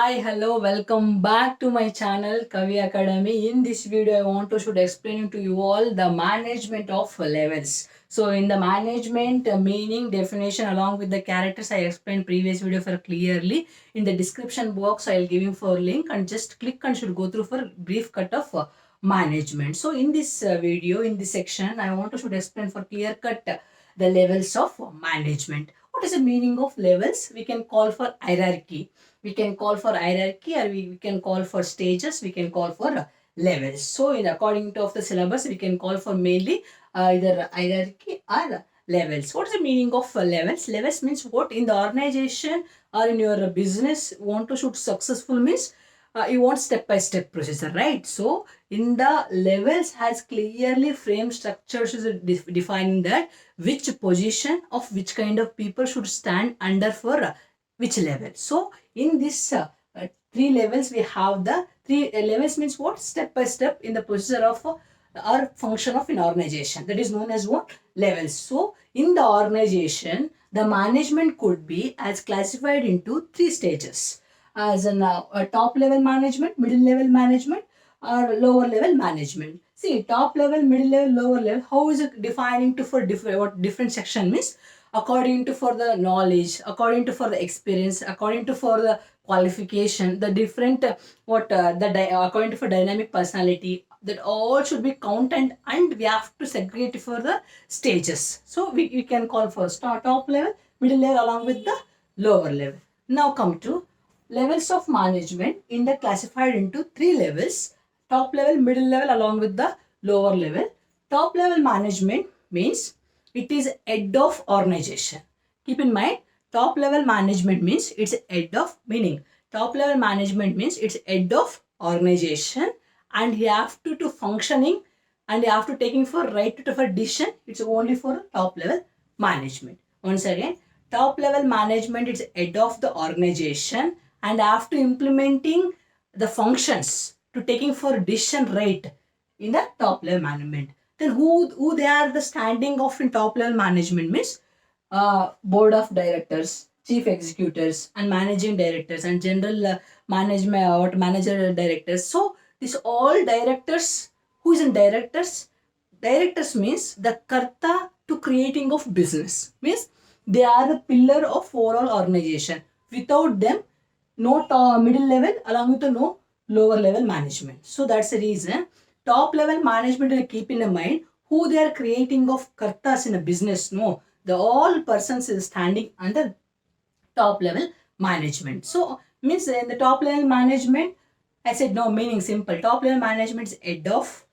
Hi, hello, welcome back to my channel Kavi Academy. In this video, I want to should explain to you all the management of levels. So, in the management meaning definition along with the characters, I explained previous video for clearly. In the description box, I'll give you for link and just click and should go through for brief cut of management. So, in this video, in this section, I want to should explain for clear cut the levels of management. What is the meaning of levels? We can call for hierarchy, we can call for hierarchy, or we can call for stages, we can call for levels. So in according to of the syllabus, we can call for mainly either hierarchy or levels. What is the meaning of levels? Levels means what in the organization or in your business want to shoot successful means you want step by step procedure, right? So in the levels has clearly frame structures is defining that which position of which kind of people should stand under for which level. So in this three levels, we have the three levels means what step by step in the procedure of or function of an organization, that is known as what levels. So in the organization, the management could be as classified into three stages, as an a top level management, middle level management, or lower level management. See, top level, middle level, lower level, how is it defining to for different what different section means? According to for the knowledge, according to for the experience, according to for the qualification, the different according to for dynamic personality, that all should be counted, and we have to segregate for the stages. So we can call for top level, middle level along with the lower level. Now come to levels of management in the classified into three levels: top level, middle level along with the lower level. Top level management means it is head of organization. Keep in mind, top level management means it's head of, meaning top level management means it's head of organization, and you have to functioning, and you have to taking for right to for decision. It's only for top level management. Once again, top level management is head of the organization, and after implementing the functions to taking for decision right in the top level management. Then who they are the standing of in top level management means board of directors, chief executives, and managing directors, and general management or manager directors. So these all directors, who is in directors? Directors means the karta to creating of business, means they are the pillar of overall organization. Without them, no middle level along with the no lower level management. So that's the reason top level management will keep in mind who they are creating of kartas in a business. No, the all persons is standing under top level management. So means in the top level management, I said no, meaning simple. Top level management is head of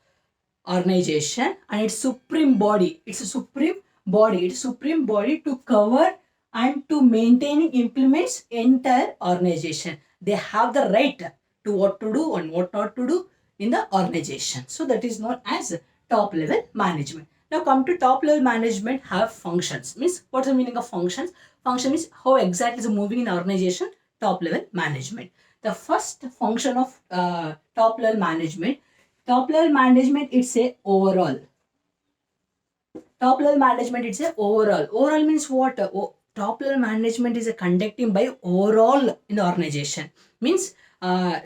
organization, and its supreme body. It's a supreme body. It's supreme body to cover and to maintaining implements entire organization. They have the right to what to do and what not to do in the organization. So that is known as top level management. Now come to top level management have functions. Means what's the meaning of functions? Function is how exactly is moving in organization. Top level management. The first function of top level management, top level management, it's a overall. Top level management, it's a overall. Overall means what? Top level management is a conducting by overall in the organization. Means, I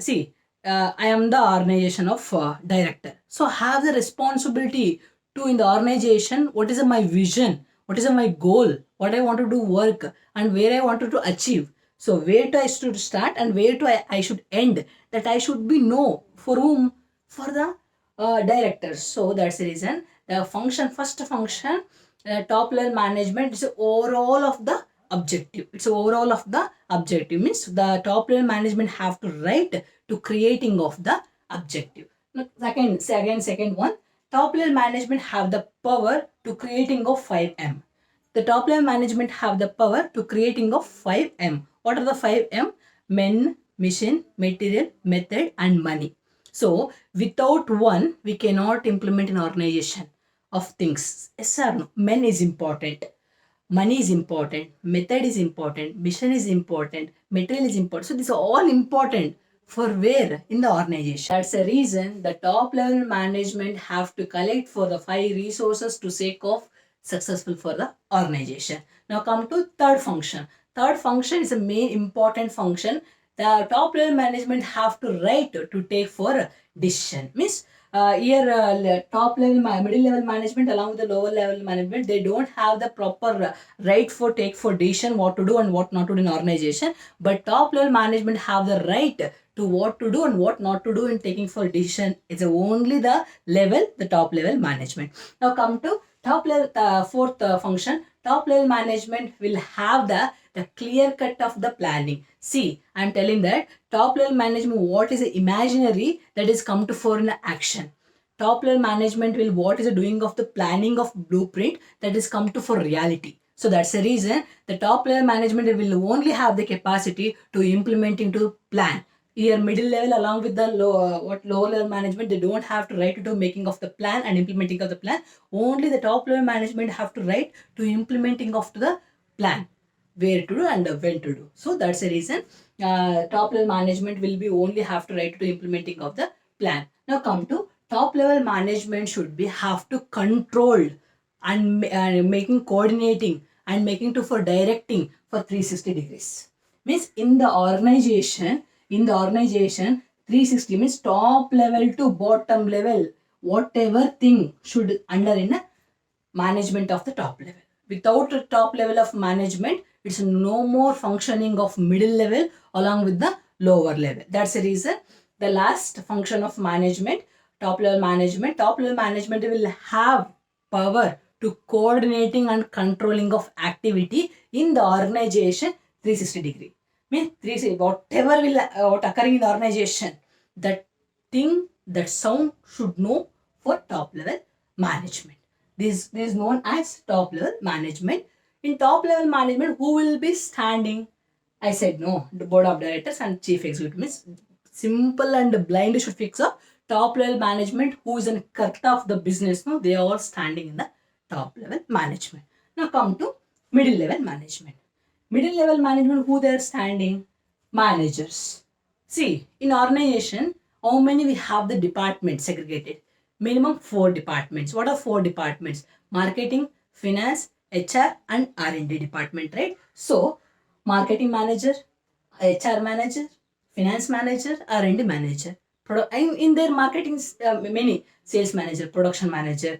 am the organization of director. So have the responsibility to in the organization. What is my vision? What is my goal? What I want to do work and where I wanted to achieve. So where to I should start and where to I should end. That I should be know for whom, for the directors. So that's the reason the function, first function, top level management is overall of the objective. It's overall of the objective, means the top level management have to write to creating of the objective. Now, second one, top level management have the power to creating of 5M. The top level management have the power to creating of 5M. What are the 5M? Men, mission, material, method, and money. So without one, we cannot implement an organization of things. Yes or no? Men is important. Money is important. Method is important. Mission is important. Material is important. So these are all important for where in the organization. That's the reason the top level management have to collect for the 5 resources to sake of successful for the organization. Now come to third function. Third function is a main important function. the top level management have to right to take for a decision. Means here top level, middle level management along with the lower level management, they don't have the proper right for take for decision what to do and what not to do in organization. But top level management have the right to what to do and what not to do in taking for decision. It's only the level, the top level management. Now come to top level, fourth function. Top level management will have the clear cut of the planning. See, I'm telling that top level management, what is the imaginary that is come to for in action. Top level management will what is the doing of the planning of blueprint that is come to for reality. So that's the reason the top level management will only have the capacity to implement into plan. Here middle level along with the lower level management, they don't have to write to making of the plan and implementing of the plan. Only the top level management have to write to implementing of the plan, where to do and when to do. So that's the reason top level management will be only have to write to implementing of the plan. Now come to top level management should be have to control and making coordinating and making to for directing for 360 degrees. Means in the organization 360 means top level to bottom level, whatever thing should under in a management of the top level. Without a top level of management, it's no more functioning of middle level along with the lower level. That's the reason the last function of management, top level management will have power to coordinating and controlling of activity in the organization 360 degree. Means 360, whatever will what occurring in the organization, that thing, that sound should know for top level management. This is known as top level management. In top level management, who will be standing? I said no, the board of directors and chief executive. Means simple and blind should fix up top level management. Who is in cut of the business? No, they are all standing in the top level management. Now come to middle level management. Middle level management, who they are standing? Managers. See, in organization, how many we have the departments segregated? Minimum 4 departments. What are 4 departments? Marketing, finance, HR and R&D department, right? So, marketing manager, HR manager, finance manager, R&D manager. In their marketing, many sales manager, production manager,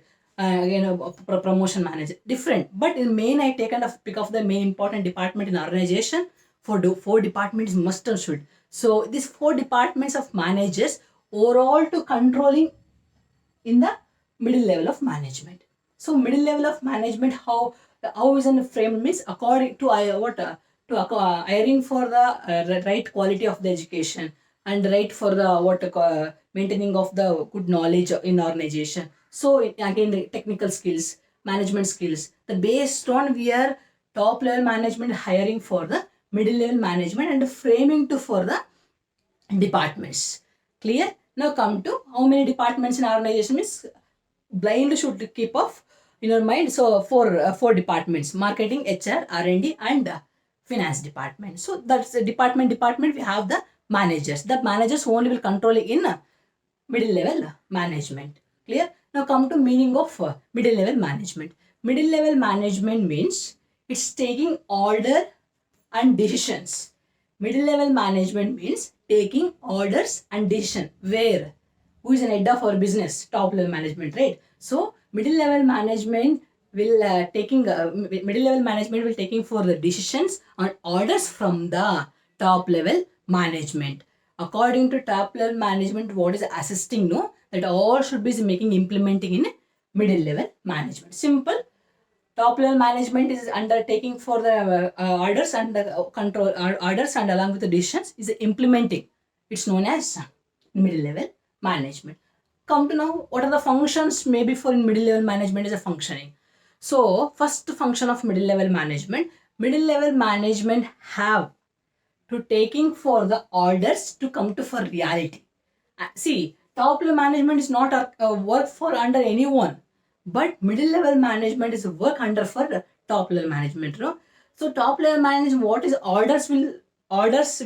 promotion manager, different. But in main, I take and pick of the main important department in organization. For 4 departments must and should. So these 4 departments of managers overall to controlling in the middle level of management. So middle level of management, how is in the frame means according to hiring for the right quality of the education and right for the maintaining of the good knowledge in organization. So again the technical skills, management skills. The based on we are top level management hiring for the middle level management and framing to for the departments. Clear? Now come to how many departments in our organization means blind should keep off in your mind. So four departments: marketing, HR, R&D, and finance department. So that's the department. We have the managers. The managers only will control in middle level management. Clear? Now come to meaning of middle level management. Middle level management means it's taking order and decisions. Middle level management means taking orders and decision. Where? Who is an head of our business? Top level management, right? So middle level management will middle level management will taking for the decisions and orders from the top level management. According to top level management, what is assisting? No, that all should be making implementing in middle level management. Simple. Top level management is undertaking for the orders and the control orders and along with the decisions is implementing. It's known as middle level management. Come to know what are the functions maybe for in middle level management is a functioning. So first function of middle level management have to taking for the orders to come to for reality. See, top level management is not a work for under anyone, but middle level management is a work under for the top level management. No? So top level management, what is orders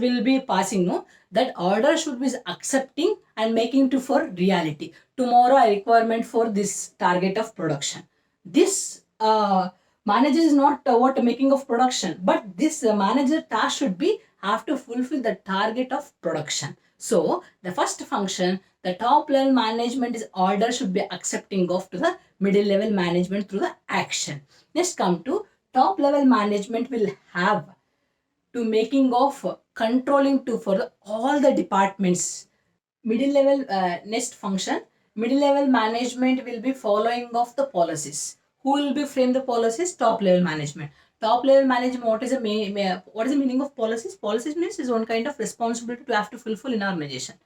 will be passing. No, that order should be accepting and making to for reality. Tomorrow I requirement for this target of production. This manager is not what making of production, but this manager task should be have to fulfill the target of production. So the first function, the top level management is order should be accepting of to the middle level management through the action. Next come to top level management will have to making of controlling to for all the departments. Middle level next function, middle level management will be following of the policies. Who will be frame the policies? Top level management. Top level management, what is the what is the meaning of policies? Policies means is one kind of responsibility to have to fulfill in our organization.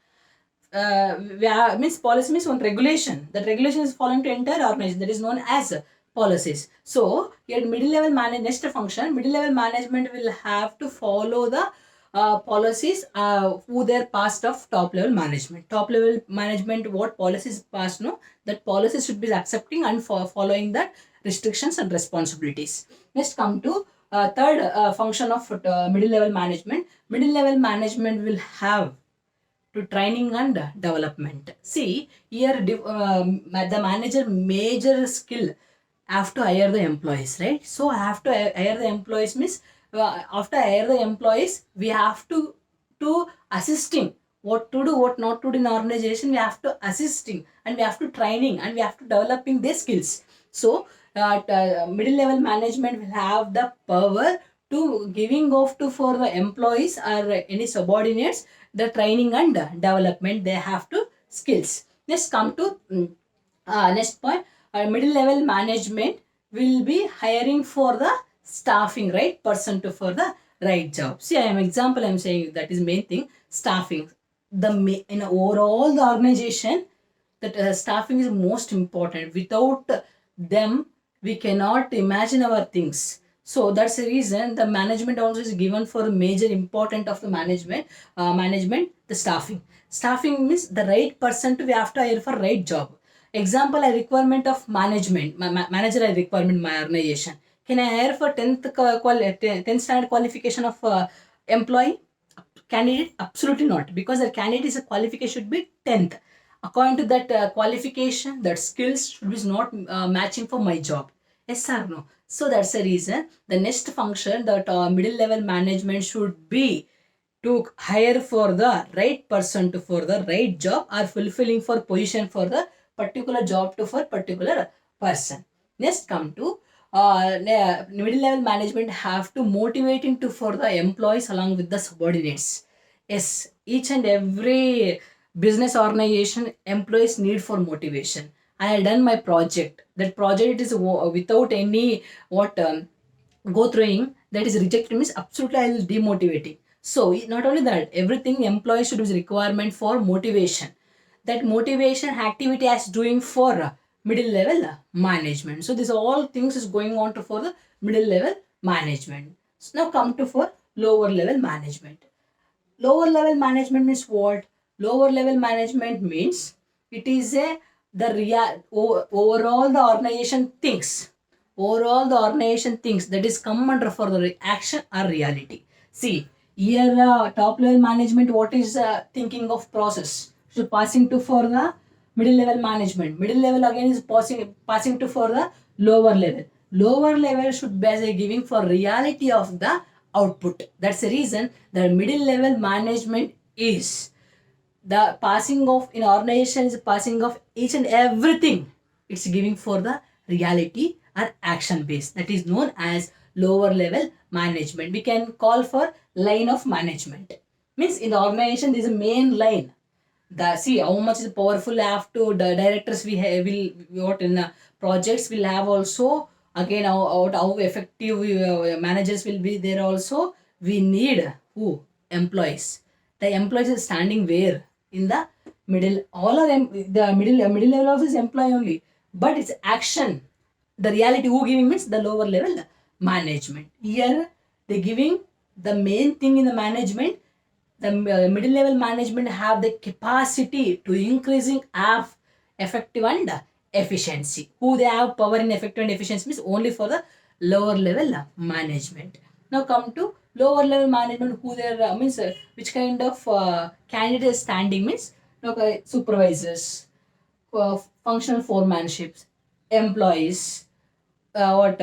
Means policy means one regulation. That regulation is following to entire organization. That is known as policies. So your middle level next function, middle level management will have to follow the policies who they're passed of top level management. Top level management, what policies passed, no, that policies should be accepting and following that restrictions and responsibilities. Next come to third function of middle level management. Middle level management will have to training and development. See, here the manager major skill have to hire the employees, right? So I have to hire the employees means after hire the employees, we have to assisting what to do, what not to do in organization. We have to assisting and we have to training and we have to developing their skills. So middle level management will have the power to giving off to for the employees or any subordinates the training and development they have to skills. Next come to next point, middle level management will be hiring for the staffing right person to for the right job. See, I am example I am saying that is main thing, staffing. The in overall the organization, that staffing is most important. Without them we cannot imagine our things. So that's the reason the management also is given for the major important of the management, the staffing means the right person to be after hire for right job. Example, a requirement of management, manager a requirement my organization, can I hire for 10th standard qualification of employee candidate? Absolutely not, because the candidate is a qualification should be 10th. According to that qualification, that skills should be not matching for my job. Yes or no? So that's the reason the next function that middle level management should be to hire for the right person to for the right job or fulfilling for position for the particular job to for particular person. Next come to middle level management have to motivating to for the employees along with the subordinates. Yes, each and every business organization employees need for motivation. I had done my project. That project is without any what go throwing, that is rejected means absolutely I will demotivating. So not only that, everything employee should be requirement for motivation. That motivation activity as doing for middle level management. So this all things is going on to for the middle level management. So now come to for lower level management. Lower level management means what? Lower level management means it is a the overall the organization thinks. Overall the organization thinks that is come under for the action or reality. See, here top level management what is thinking of process. So passing to for the middle level management. Middle level again is passing to for the lower level. Lower level should be as a giving for reality of the output. That's the reason the middle level management is the passing of in organization is passing of each and everything. It's giving for the reality and action base. That is known as lower level management. We can call for line of management. Means in the organization there is a main line. The see how much is powerful have to the directors we have will what in projects will have also again how effective managers will be there also. We need who employees. The employees is standing where in the middle. All of them the middle level of is employee only, but it's action. The reality who giving means the lower level management. Here they giving the main thing in the management. The middle level management have the capacity to increasing of effective and efficiency. Who they have power in effective and efficiency means only for the lower level management. Now come to lower level management. Who they means which kind of candidate standing means okay, supervisors, functional foremanships, employees, what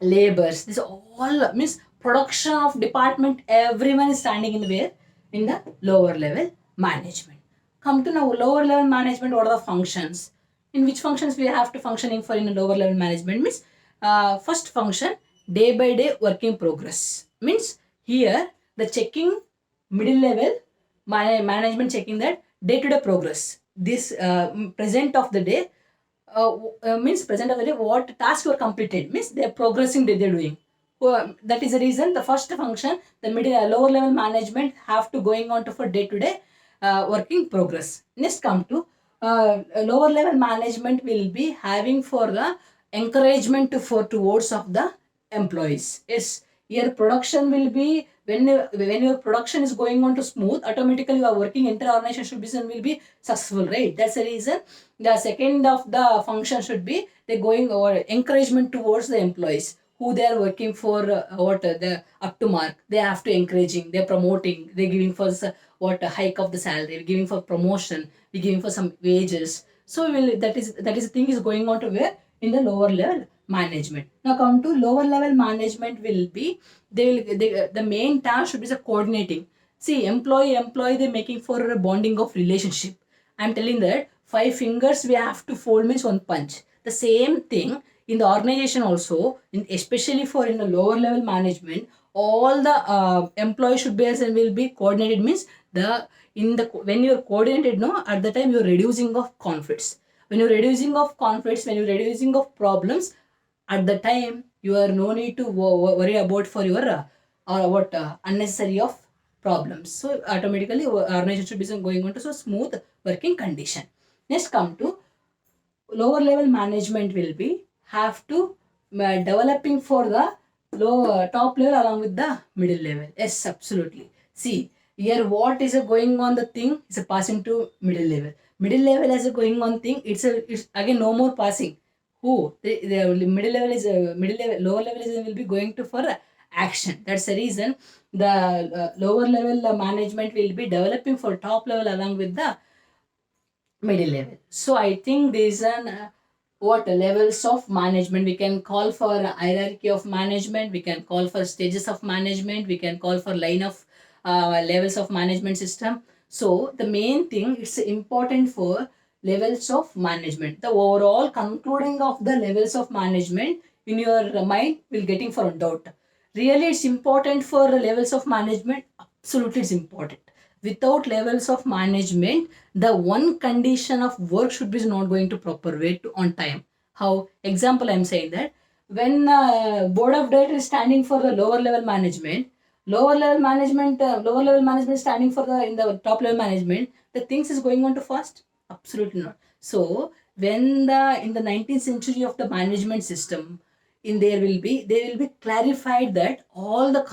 laborers. This all means production of department, everyone is standing in the way in the lower level management. Come to now lower level management, what are the functions? In which functions we have to functioning for in a lower level management means first function, day by day work in progress. Means here the checking middle level management checking that day to day progress. This present of the day means present of the day what task you are completed means they are progressing they're doing. That is the reason the first function the middle lower level management have to going on to for day to day working progress. Next come to lower level management will be having for the encouragement to for towards of the employees. Yes, your production will be when your production is going on to smooth, automatically your working entire organization should be will be successful, right? That's the reason the second of the function should be they going over encouragement towards the employees who they are working for what the up to mark they have to encouraging, they're promoting, they're giving for what a hike of the salary, we're giving for promotion, we're giving for some wages. So will that is the thing is going on to where in the lower level management. Now come to lower level management will be the main task should be the coordinating. See, employee they're making for a bonding of relationship. I'm telling that five fingers we have to fold means one punch. The same thing in the organization also, especially for in the lower level management, all the employees should be as and will be coordinated means the in the when you're coordinated no at the time you're reducing of conflicts. When you're reducing of conflicts, when you're reducing of problems, at the time you are no need to worry about for your or what unnecessary of problems. So automatically organization should be going on to so smooth working condition. Next come to lower level management will be have to developing for the low top level along with the middle level. Yes, absolutely. See here what is a going on the thing is a passing to middle level. Middle level as a going on thing it's again no more passing. Who the middle level is middle level lower level is will be going to for action. That's the reason the lower level management will be developing for top level along with the middle level. So I think there's an what levels of management we can call for hierarchy of management, we can call for stages of management, we can call for line of levels of management system. So the main thing it's important for levels of management. The overall concluding of the levels of management in your mind will getting for a doubt. Really, it's important for levels of management. Absolutely, it's important. Without levels of management, the one condition of work should be not going to proper way to on time. How? Example, I'm saying that when board of directors is standing for the lower level management standing for the in the top level management, the things is going on too fast. Absolutely not. So when the in the 19th century of the management system in there will be clarified that all the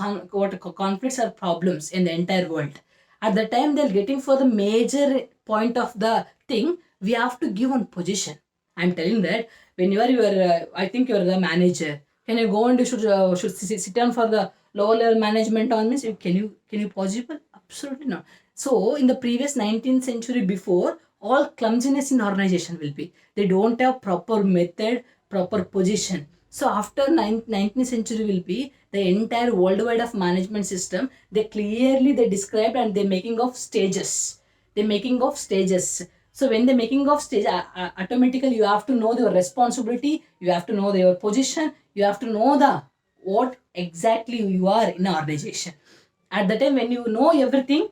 conflicts or problems in the entire world at the time they're getting for the major point of the thing we have to give one position. I'm telling that when you are I think you're the manager, can you go and you should sit down for the lower level management on means can you possible? Absolutely not. So in the previous 19th century before, all clumsiness in organization will be they don't have proper method, proper position. So after 19th century will be the entire worldwide of management system. They clearly they described and they're making of stages. They're making of stages. So when they're making of stage, automatically you have to know your responsibility. You have to know your position. You have to know the what exactly you are in an organization. At the time when you know everything,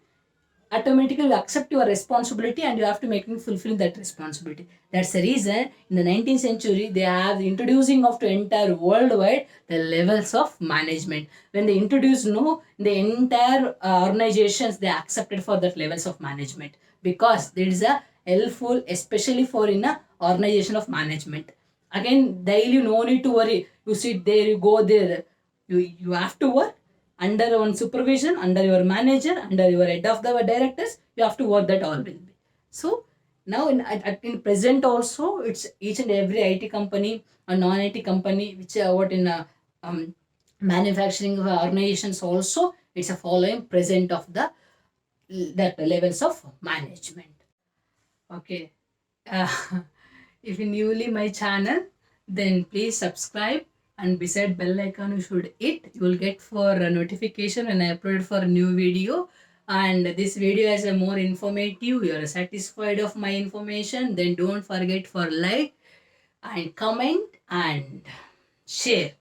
automatically you accept your responsibility and you have to make me fulfill that responsibility. That's the reason in the 19th century they have the introducing of the entire worldwide the levels of management. When they introduce no, the entire organizations they accepted for that levels of management because there is a helpful especially for in a organization of management. Again daily no need to worry. You sit there, you go there, you have to work under one supervision, under your manager, under your head of the directors, you have to work that all will be. So now in present also, it's each and every IT company or non-IT company, which what in um, manufacturing organizations also, it's a following present of the that levels of management. Okay. Uh, if you newly my channel, then please subscribe and beside bell icon you should hit. You will get for a notification when I upload for a new video. And this video is a more informative. You are satisfied of my information, then don't forget for like and comment and share.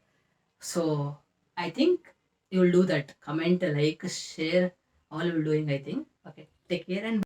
So I think you will do that. Comment, like, share, all will doing, I think. Okay. Take care and